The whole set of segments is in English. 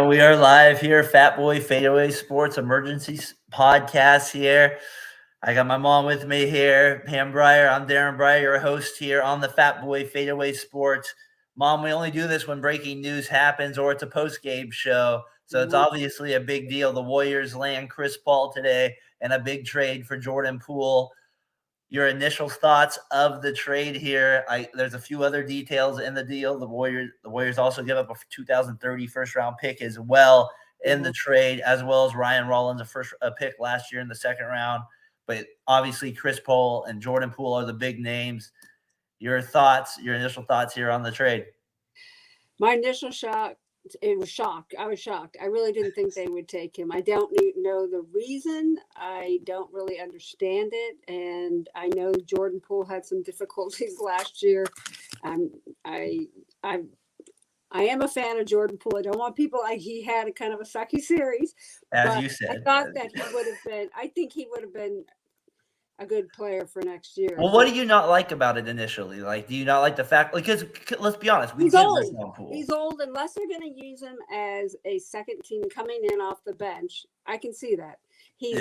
We are live here, Fat Boy Fadeaway Sports Emergency Podcast here. I got my mom with me here, Pam Breyer. I'm Darren Breyer, your host here on the Fat Boy Fadeaway Sports. Mom, we only do this when breaking news happens or it's a post-game show, so it's obviously a big deal. The Warriors land Chris Paul today and a big trade for Jordan Poole. Your initial thoughts of the trade here. There's a few other details in the deal. The Warriors also give up a 2030 first-round pick as well in the trade, as well as Ryan Rollins, a pick last year in the second round. But obviously Chris Paul and Jordan Poole are the big names. Your initial thoughts here on the trade. My initial shock, I was shocked. I really didn't think they would take him. I don't know the reason. I don't really understand it. And I know Jordan Poole had some difficulties last year. I am a fan of Jordan Poole. I don't want people he had a kind of a sucky series. As you said. I thought that I think he would have been a good player for next year. Well, what do you not like about it initially? Do you not like the fact, because let's be honest, he's old. He's old. Unless they're going to use him as a second team coming in off the bench, I can see that. He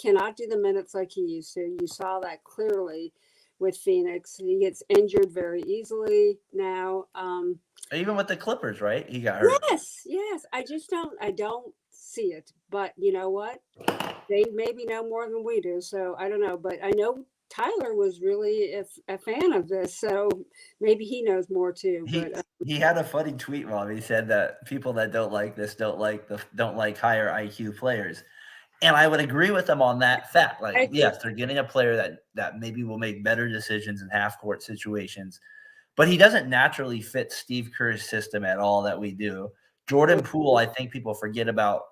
cannot do the minutes like he used to. You saw that clearly with Phoenix. He gets injured very easily now. Even with the Clippers, right? He got hurt. Yes. I don't see it. But you know what? They maybe know more than we do. So I don't know. But I know Tyler was really a fan of this. So maybe he knows more too. He had a funny tweet, Rob. He said that people that don't like this don't like higher IQ players. And I would agree with them on that fact. Yes, they're getting a player that maybe will make better decisions in half-court situations. But he doesn't naturally fit Steve Kerr's system at all that we do. Jordan Poole, I think people forget about.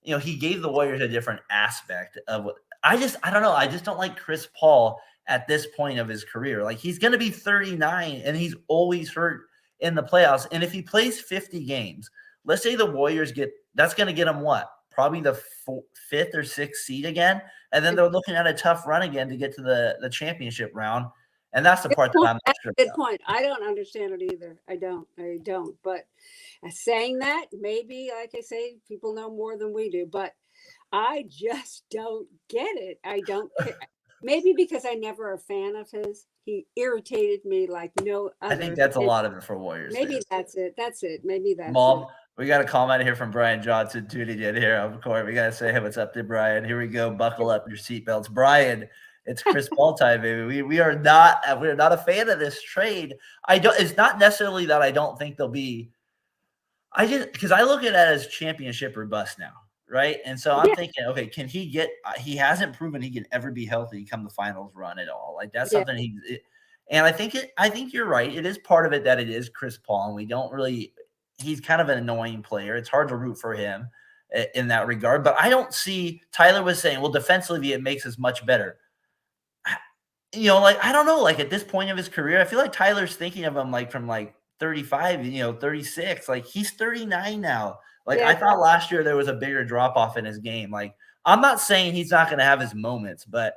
He gave the Warriors a different aspect of what I don't know. I just don't like Chris Paul at this point of his career. He's going to be 39 and he's always hurt in the playoffs. And if he plays 50 games, let's say the Warriors that's going to get him what? Probably the fifth or sixth seed again. And then they're looking at a tough run again to get to the championship round. And that's the part that I'm not sure about. Good point. I don't understand it either. I don't. But saying that, maybe, like I say, people know more than we do. But I just don't get it. I don't. Maybe because I never a fan of his. He irritated me like no other. I think that's a lot of it for Warriors. Maybe that's it. Maybe that's Mom, we got a comment here from Brian Johnson tuning in here on court. We got to say, hey, what's up to Brian? Here we go. Buckle up your seatbelts. Brian, it's Chris Paul time, baby. We're not a fan of this trade. It's not necessarily that I don't think they'll be. Because I look at it as championship or bust now, right? And so I'm thinking, okay, can he get? He hasn't proven he can ever be healthy come the finals run at all. That's something and I think you're right. It is part of it that it is Chris Paul, and we don't really. He's kind of an annoying player. It's hard to root for him in that regard. But I don't see. Tyler was saying, well, defensively, it makes us much better. I don't know. At this point of his career, I feel like Tyler's thinking of him from 35, 36. He's 39 now. I thought last year there was a bigger drop off in his game. I'm not saying he's not going to have his moments, but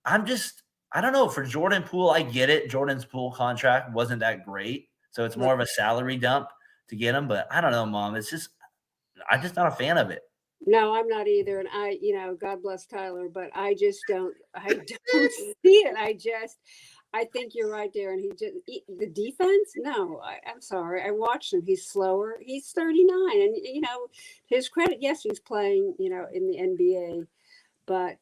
I don't know. For Jordan Poole, I get it. Jordan's Poole contract wasn't that great, so it's more of a salary dump to get him. But I don't know, Mom. I'm just not a fan of it. No, I'm not either. And God bless Tyler, but I don't see it. I think you're right, Darren. The defense? No, I'm sorry. I watched him. He's slower. He's 39. And, his credit, yes, he's playing, in the NBA. But,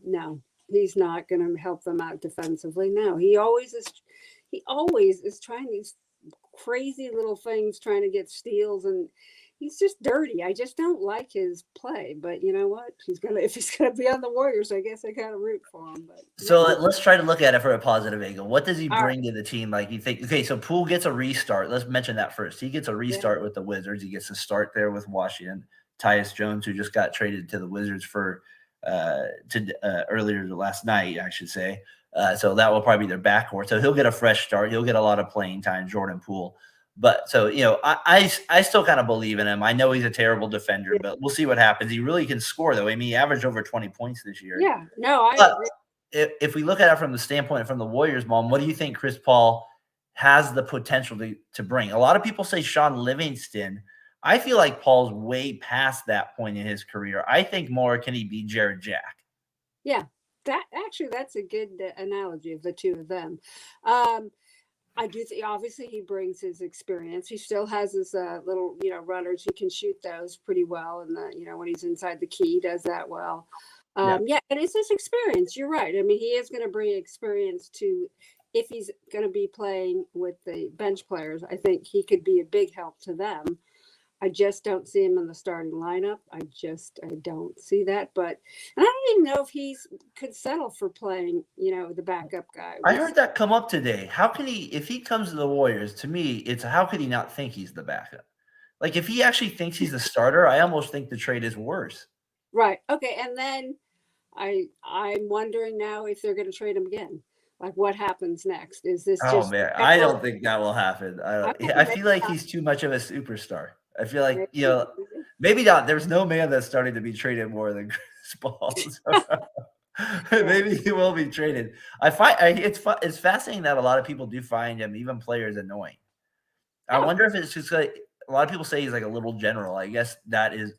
no, he's not going to help them out defensively. No, he always is trying these crazy little things, trying to get steals. And he's just dirty. I just don't like his play. But you know what? If he's gonna be on the Warriors, I guess I kind of root for him. But so let's try to look at it from a positive angle. What does he bring to the team? You think? Okay, so Poole gets a restart. Let's mention that first. He gets a restart with the Wizards. He gets a start there with Washington. Tyus Jones, who just got traded to the Wizards for earlier last night, I should say. So that will probably be their backcourt. So he'll get a fresh start. He'll get a lot of playing time. Jordan Poole. But so, I still kind of believe in him. I know he's a terrible defender, but we'll see what happens. He really can score, though. I mean, he averaged over 20 points this year. Yeah, no, I agree. If we look at it from the standpoint from the Warriors, Mom, what do you think Chris Paul has the potential to bring? A lot of people say Sean Livingston. I feel like Paul's way past that point in his career. I think more can he be Jared Jack? Yeah, that's a good analogy of the two of them. Um, I do think obviously he brings his experience. He still has his little, runners. He can shoot those pretty well, and when he's inside the key, he does that well. Yeah. Yeah, and it's his experience. You're right. I mean, he is going to bring experience to. If he's going to be playing with the bench players, I think he could be a big help to them. I just don't see him in the starting lineup. I don't see that. But and I don't even know if he's could settle for playing, the backup guy. I heard that come up today. How can he, if he comes to the Warriors, to me, it's how could he not think he's the backup? Like, if he actually thinks he's the starter, I almost think the trade is worse. Right. Okay. And then I'm wondering now if they're going to trade him again. Like, what happens next? Is this Oh just man, I don't think that will happen. I think I feel like he's too much of a superstar. I feel like maybe- maybe not. There's no man that's starting to be traded more than Chris Paul. So maybe he will be traded. It's fascinating that a lot of people do find him, even players, annoying. I wonder if it's just like a lot of people say he's like a little general. I guess that is,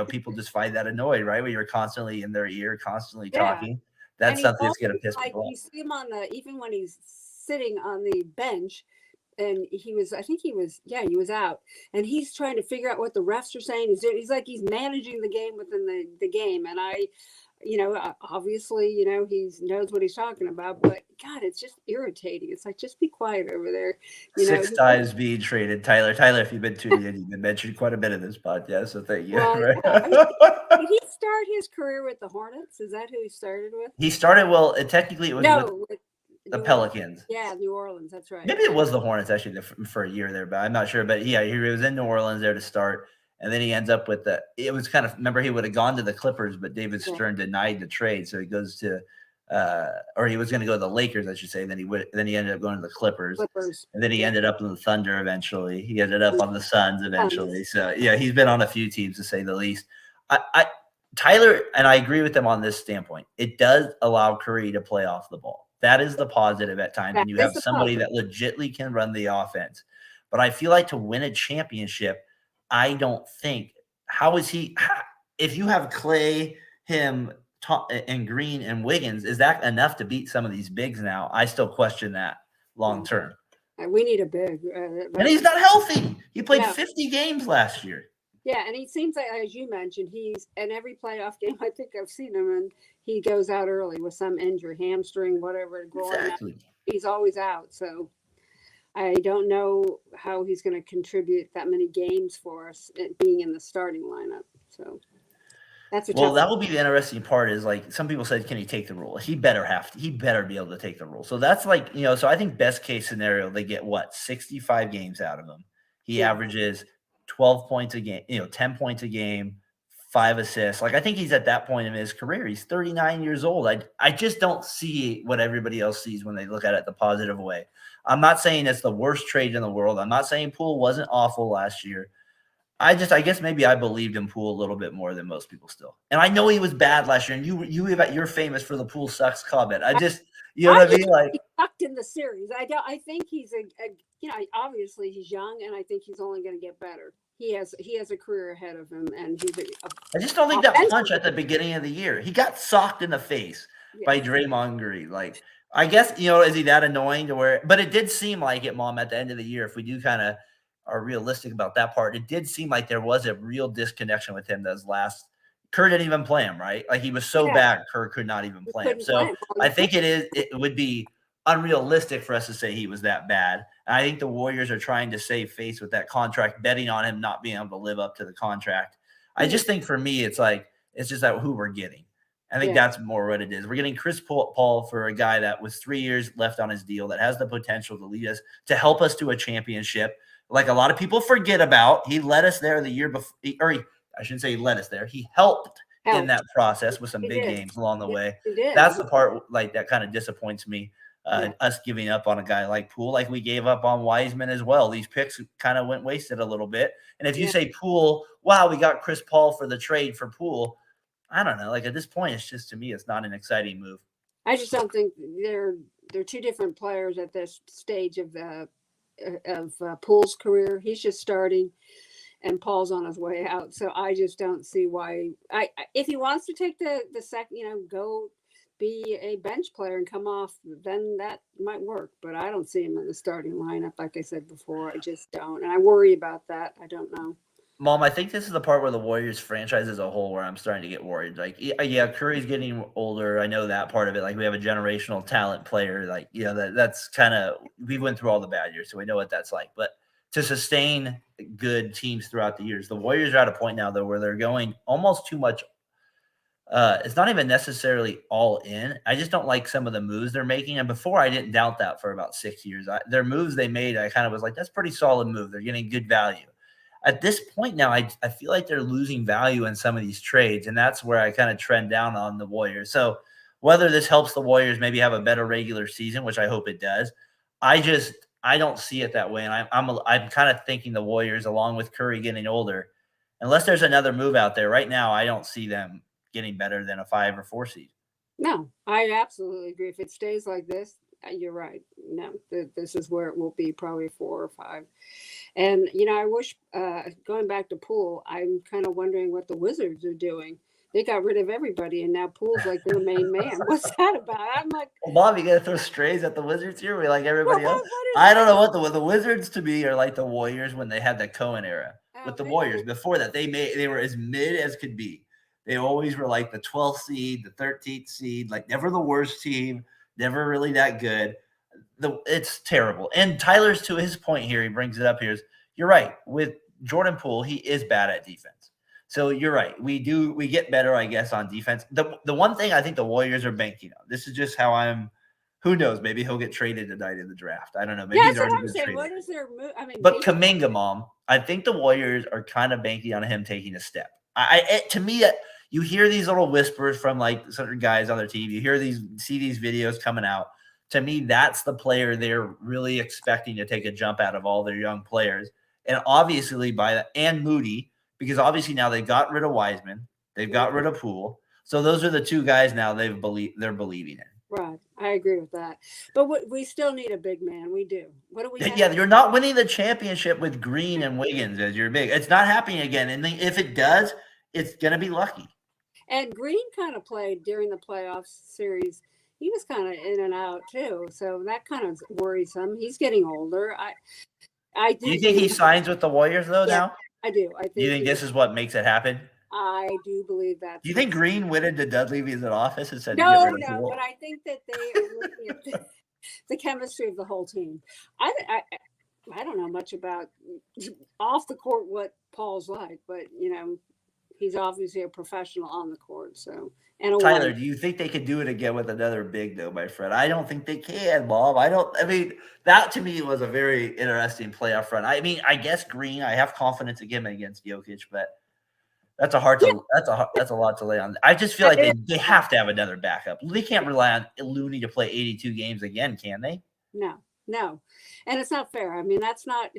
people just find that annoying, right? When you're constantly in their ear, constantly talking. That's something that's gonna piss people off. You see him even when he's sitting on the bench, and he was he was out, and he's trying to figure out what the refs are saying. He's like he's managing the game within the game, and obviously, he knows what he's talking about, but God, it's just irritating. It's like, just be quiet over there. Six times being traded, Tyler. Tyler, if you've been tuning in, you've been mentioned quite a bit in this podcast, so thank you. Well, right? did he start his career with the Hornets? Is that who he started with? He started technically it was with the Pelicans. Yeah, New Orleans. That's right. Maybe it was the Hornets actually for a year there, but I'm not sure. But yeah, he was in New Orleans there to start. And then he ends up with it was kind of, remember, he would have gone to the Clippers, but David Stern denied the trade. So he goes to, or he was going to go to the Lakers, I should say. Then he ended up going to the Clippers. And then he ended up in the Thunder eventually. He ended up on the Suns eventually. So yeah, he's been on a few teams to say the least. Tyler, and I agree with him on this standpoint. It does allow Curry to play off the ball. That is the positive at times. And you have somebody that legitimately can run the offense. But I feel like to win a championship, I don't think if you have Clay, him, and Green and Wiggins, is that enough to beat some of these bigs now? I still question that long term. We need a big. And he's not healthy. He played 50 games last year. Yeah, and he seems like, as you mentioned, he's in every playoff game I think I've seen him, and he goes out early with some injury, hamstring, whatever. Exactly. He's always out, so I don't know how he's going to contribute that many games for us being in the starting lineup. So that's that will be the interesting part. Is like some people said, can he take the role? He better be able to take the role. So that's like, so I think best case scenario, they get 65 games out of him. He averages 12 points a game, 10 points a game, 5 assists. Like, I think he's at that point in his career. He's 39 years old. I just don't see what everybody else sees when they look at it the positive way. I'm not saying it's the worst trade in the world. I'm not saying Poole wasn't awful last year. I guess maybe I believed in Poole a little bit more than most people still. And I know he was bad last year, and you're famous for the Poole sucks comment. What I mean? Like, he sucked in the series. I think he's obviously he's young, and I think he's only going to get better. He has a career ahead of him, and I just don't think that punch at the beginning of the year. He got socked in the face by Draymond Green. Like, I guess, is he that annoying to where? But it did seem like it, Mom, at the end of the year, if we do kind of are realistic about that part, it did seem like there was a real disconnection with him. Those last, Kerr didn't even play him, right? Like, he was so bad, Kerr could not even play him. So I think it would be unrealistic for us to say he was that bad. And I think the Warriors are trying to save face with that contract, betting on him not being able to live up to the contract. I just think for me, it's just that who we're getting. I think that's more what it is. We're getting Chris Paul for a guy that was 3 years left on his deal, that has the potential to lead us, to help us to a championship. Like a lot of people forget about, he led us there the year before, I shouldn't say he led us there. He helped in that process with some big games along the way. That's the part that kind of disappoints me. Us giving up on a guy like Poole, like we gave up on Wiseman as well. These picks kind of went wasted a little bit. And if you say Poole, wow, we got Chris Paul for the trade for Poole, I don't know. Like, at this point, it's just, to me, it's not an exciting move. I just don't think they're two different players at this stage of Poole's career. He's just starting, and Paul's on his way out. So I just don't see why. If he wants to take the second, go be a bench player and come off, then that might work. But I don't see him in the starting lineup, like I said before. I just don't, and I worry about that. I don't know. Mom, I think this is the part where the Warriors franchise as a whole where I'm starting to get worried. Like, yeah, Curry's getting older. I know that part of it. Like, we have a generational talent player. Like, that's kind of we went through all the bad years, so we know what that's like. But to sustain good teams throughout the years, the Warriors are at a point now though where they're going almost too much. It's not even necessarily all in. I just don't like some of the moves they're making. And before, I didn't doubt that for about 6 years. Their moves they made, I kind of was like, that's pretty solid move. They're getting good value. At this point now, I feel like they're losing value in some of these trades, and that's where I kind of trend down on the Warriors. So whether this helps the Warriors maybe have a better regular season, which I hope it does, I don't see it that way. And I'm kind of thinking the Warriors, along with Curry getting older, unless there's another move out there right now, I don't see them getting better than a 5 or 4 seed. No, I absolutely agree. If it stays like this, you're right. No, this is where it will be, probably 4 or 5. And, I wish, going back to Poole, I'm kind of wondering what the Wizards are doing. They got rid of everybody, and now Poole's like their main man. What's that about? I'm like, well, Bob, you got to throw strays at the Wizards here. We like everybody else. I don't know what the Wizards to me are like the Warriors when they had the Cohen era with the Warriors. Before that, they were as mid as could be. They always were like the 12th seed, the 13th seed, like never the worst team, never really that good. It's terrible. And Tyler's, to his point here, he brings it up here, is you're right. With Jordan Poole, he is bad at defense. So you're right. We get better, I guess, on defense. The one thing I think the Warriors are banking on, this is just how who knows, maybe he'll get traded tonight in the draft. I don't know. Maybe yeah, he's already been saying. traded. What is their move? But Kuminga, Mom, I think the Warriors are kind of banking on him taking a step. To me, you hear these little whispers from like certain guys on their team. You see these videos coming out. To me, that's the player they're really expecting to take a jump out of all their young players. And obviously and Moody, because obviously now they got rid of Wiseman. They've got rid of Poole. So those are the two guys now they're believing in. Right. I agree with that. But we still need a big man. We do. What do we have? Yeah, you're not winning the championship with Green and Wiggins as your big. It's not happening again. And if it does, it's going to be lucky. And Green kind of played during the playoff series. He was kind of in and out too. So that kind of worries him. He's getting older. Do you think he signs with the Warriors though now? I do. I think. Do you think this is what makes it happen? I do believe that. Do you think Green went into Dudley's office and said, no, but I think that they are looking at the chemistry of the whole team. I don't know much about off the court what Paul's like, but he's obviously a professional on the court. So, and Tyler, do you think they could do it again with another big though, my friend? I don't think they can, Bob. That to me was a very interesting playoff run. I guess Green, I have confidence again against Jokic, but that's a lot to lay on. I just feel like they have to have another backup. They can't rely on Looney to play 82 games again, can they? No. And it's not fair. That's not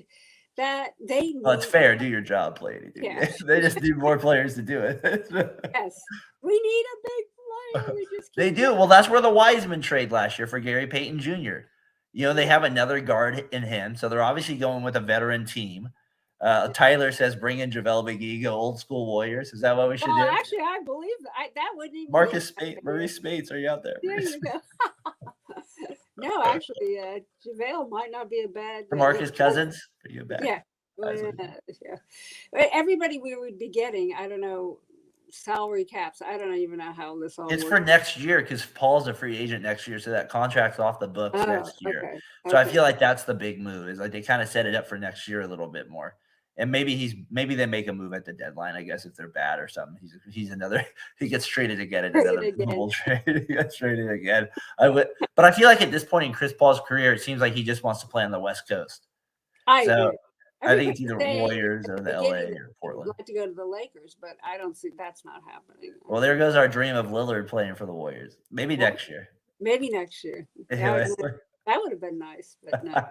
that they need. Well, it's fair. Do your job, play 82 games. They just need more players to do it. Yes. We need a big player. They do. Well, that's where the Wiseman trade last year for Gary Payton Jr. They have another guard in him, so they're obviously going with a veteran team. Tyler says, "Bring in JaVale McGee, go old school Warriors." Is that what we should do? Actually, I believe that wouldn't even. Maurice Spates, are you out there? There you go. No, actually, JaVale might not be a bad. DeMarcus Cousins, are you back? Yeah. Everybody we would be getting, I don't know, salary caps. I don't even know how this all. It's works. For next year because Paul's a free agent next year, so that contract's off the books next year. Okay. So I feel like that's the big move. Is like they kind of set it up for next year a little bit more. And maybe they make a move at the deadline, I guess, if they're bad or something. He gets traded again in another bold trade. He gets traded again. But I feel like at this point in Chris Paul's career, it seems like he just wants to play on the West Coast. I think it's either Warriors or the LA or Portland. I'd like to go to the Lakers, but I don't see that's not happening. Well, there goes our dream of Lillard playing for the Warriors. Maybe next year. That would have been nice, but no. Could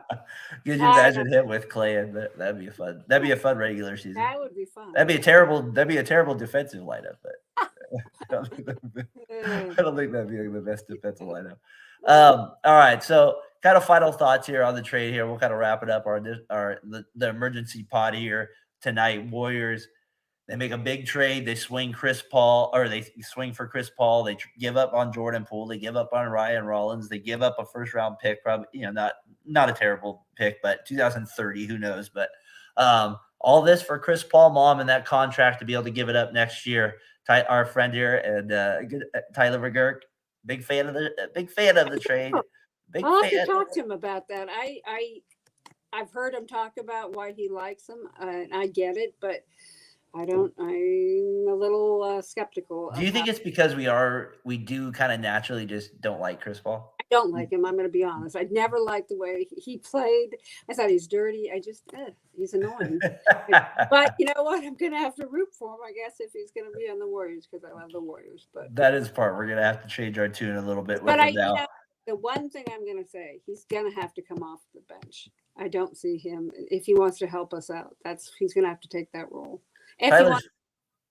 you imagine him with Clay? And that'd be fun. That'd be a fun regular season. That would be fun. That'd be a terrible defensive lineup, but I don't think that'd be the best defensive lineup. All right, so kind of final thoughts here on the trade. Here, we'll kind of wrap it up. The emergency pod here. tonight. Warriors, they make a big trade. They swing Chris Paul, or they swing for Chris Paul. They give up on Jordan Poole. They give up on Ryan Rollins. They give up a first-round pick, probably, not a terrible pick, but 2030, who knows? But all this for Chris Paul, Mom, and that contract to be able to give it up next year. Our friend here and Tyler McGurk, big fan of the trade. I'll have to talk to him about that. I've heard him talk about why he likes him, and I get it, but I'm a little skeptical. Do you think it's because we do kind of naturally just don't like Chris Paul? I don't like him. I'm going to be honest. I never liked the way he played. I thought he's dirty. He's annoying. But you know what? I'm going to have to root for him, I guess, if he's going to be on the Warriors, because I love the Warriors. But that is part. We're going to have to change our tune a little bit. But the one thing I'm going to say, he's going to have to come off the bench. I don't see him if he wants to help us out. He's going to have to take that role. If he wants to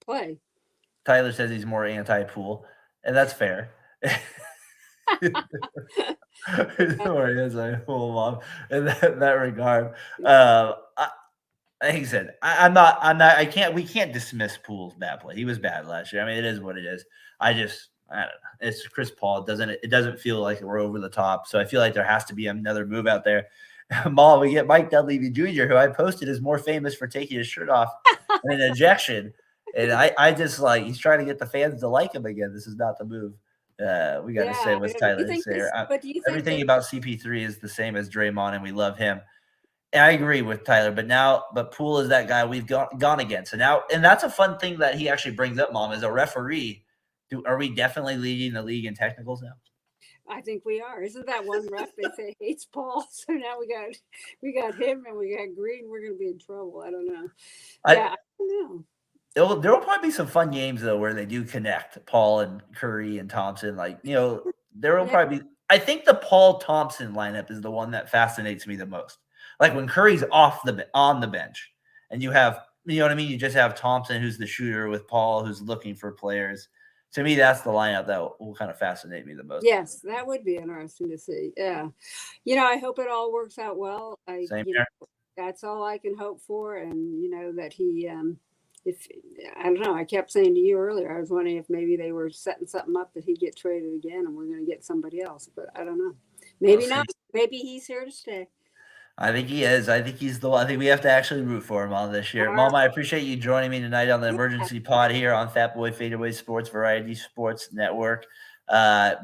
play. Tyler says he's more anti-Poole, and that's fair. Or he is a Poole mom in that regard. Like I said, we can't dismiss Poole's bad play. He was bad last year. I mean, it is what it is. I don't know. It's Chris Paul. It doesn't feel like we're over the top. So I feel like there has to be another move out there. Mall, we get Mike Dunleavy Jr., who I posted is more famous for taking his shirt off in an ejection. And I just he's trying to get the fans to like him again. This is not the move. We got to say what Tyler said. Everything about CP3 is the same as Draymond, and we love him. And I agree with Tyler, but Poole is that guy we've gone against. And that's a fun thing that he actually brings up, Mom, as a referee. Are we definitely leading the league in technicals now? I think we are. Isn't that one ref they say hates Paul? So now we got him and we got Green. We're going to be in trouble. I don't know. I don't know. There will probably be some fun games though where they do connect Paul and Curry and Thompson. There will probably be. I think the Paul Thompson lineup is the one that fascinates me the most. Like when Curry's on the bench, and you have, you know what I mean. You just have Thompson, who's the shooter, with Paul, who's looking for players. To me, that's the lineup that will kind of fascinate me the most. Yes, that would be interesting to see. Yeah. I hope it all works out well. Same here. That's all I can hope for. And, that he, I don't know, I kept saying to you earlier, I was wondering if maybe they were setting something up that he'd get traded again and we're going to get somebody else. But I don't know. Maybe not. Maybe he's here to stay. I think he is. I think he's the one. I think we have to actually root for him on this year. Mom, I appreciate you joining me tonight on the emergency pod here on Fat Boy Fadeaway Sports, Variety Sports Network.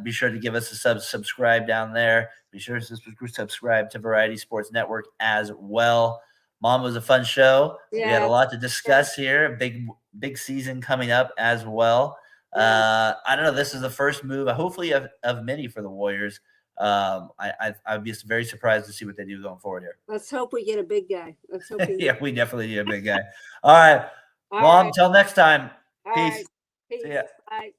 Be sure to give us a subscribe down there. Be sure to subscribe to Variety Sports Network as well. Mom, was a fun show. Yeah. We had a lot to discuss here. Big season coming up as well. I don't know. This is the first move, hopefully, of many for the Warriors. I'd be very surprised to see what they do going forward here. Let's hope we get a big guy. Let's hope. We definitely need a big guy. All right, Mom. Till next time. Peace. Peace. See ya. Bye.